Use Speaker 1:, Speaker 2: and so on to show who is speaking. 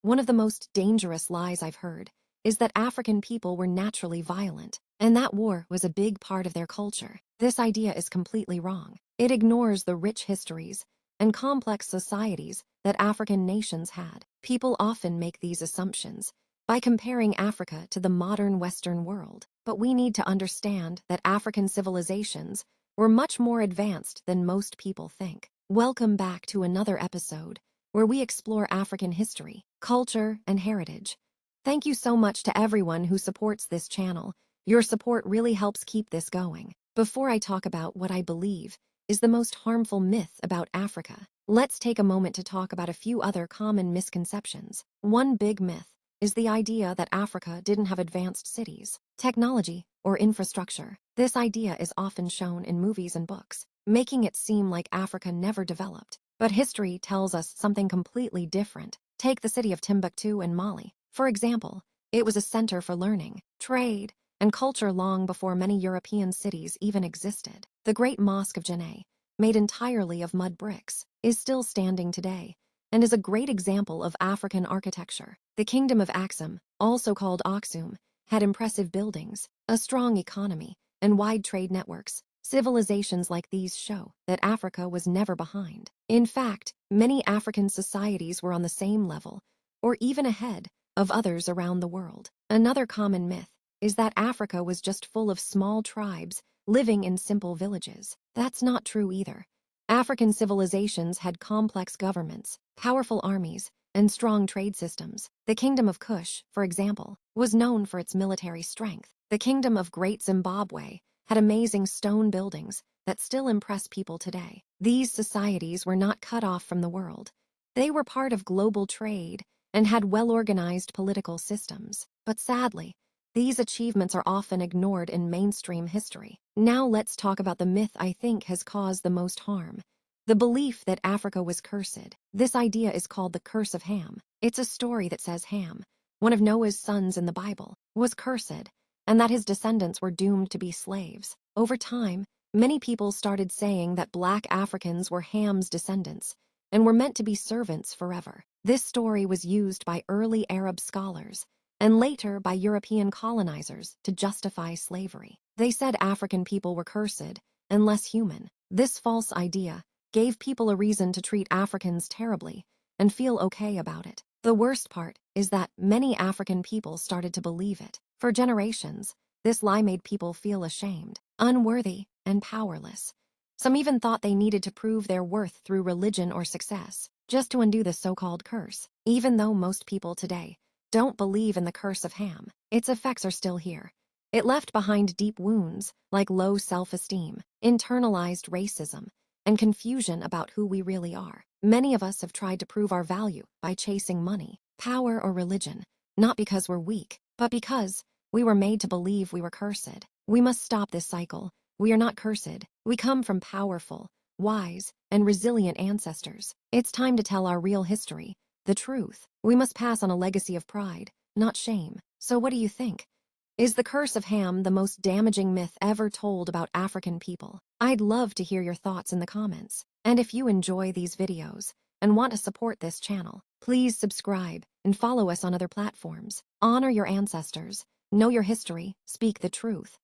Speaker 1: One of the most dangerous lies I've heard is that African people were naturally violent, and that war was a big part of their culture. This idea is completely wrong. It ignores the rich histories and complex societies that African nations had. People often make these assumptions by comparing Africa to the modern Western world, but we need to understand that African civilizations were much more advanced than most people think. Welcome back to another episode where we explore African history, culture, and heritage. Thank you so much to everyone who supports this channel. Your support really helps keep this going. Before I talk about what I believe is the most harmful myth about Africa, let's take a moment to talk about a few other common misconceptions. One big myth is the idea that Africa didn't have advanced cities, technology, or infrastructure. This idea is often shown in movies and books, making it seem like Africa never developed. But history tells us something completely different. Take the city of Timbuktu in Mali. For example, it was a center for learning, trade, and culture long before many European cities even existed. The Great Mosque of Djenné, made entirely of mud bricks, is still standing today and is a great example of African architecture. The Kingdom of Axum, also called Aksum, had impressive buildings, a strong economy, and wide trade networks. Civilizations like these show that Africa was never behind. In fact, many African societies were on the same level, or even ahead, of others around the world. Another common myth is that Africa was just full of small tribes living in simple villages. That's not true either. African civilizations had complex governments, powerful armies, and strong trade systems. The Kingdom of Kush, for example, was known for its military strength. The Kingdom of Great Zimbabwe had amazing stone buildings that still impress people today. These societies were not cut off from the world. They were part of global trade and had well-organized political systems. But sadly, these achievements are often ignored in mainstream history. Now let's talk about the myth I think has caused the most harm: the belief that Africa was cursed. This idea is called the Curse of Ham. It's a story that says Ham, one of Noah's sons in the Bible, was cursed, and that his descendants were doomed to be slaves. Over time, many people started saying that Black Africans were Ham's descendants and were meant to be servants forever. This story was used by early Arab scholars and later by European colonizers to justify slavery. They said African people were cursed and less human. This false idea gave people a reason to treat Africans terribly and feel okay about it. The worst part is that many African people started to believe it. For generations, this lie made people feel ashamed, unworthy, and powerless. Some even thought they needed to prove their worth through religion or success, just to undo the so-called curse. Even though most people today don't believe in the curse of Ham, its effects are still here. It left behind deep wounds like low self-esteem, internalized racism, and confusion about who we really are. Many of us have tried to prove our value by chasing money, power, or religion, not because we're weak, but because we were made to believe we were cursed. We must stop this cycle. We are not cursed. We come from powerful, wise, and resilient ancestors. It's time to tell our real history, the truth. We must pass on a legacy of pride, not shame. So what do you think? Is the curse of Ham the most damaging myth ever told about African people? I'd love to hear your thoughts in the comments. And if you enjoy these videos and want to support this channel, please subscribe and follow us on other platforms. Honor your ancestors, know your history, speak the truth.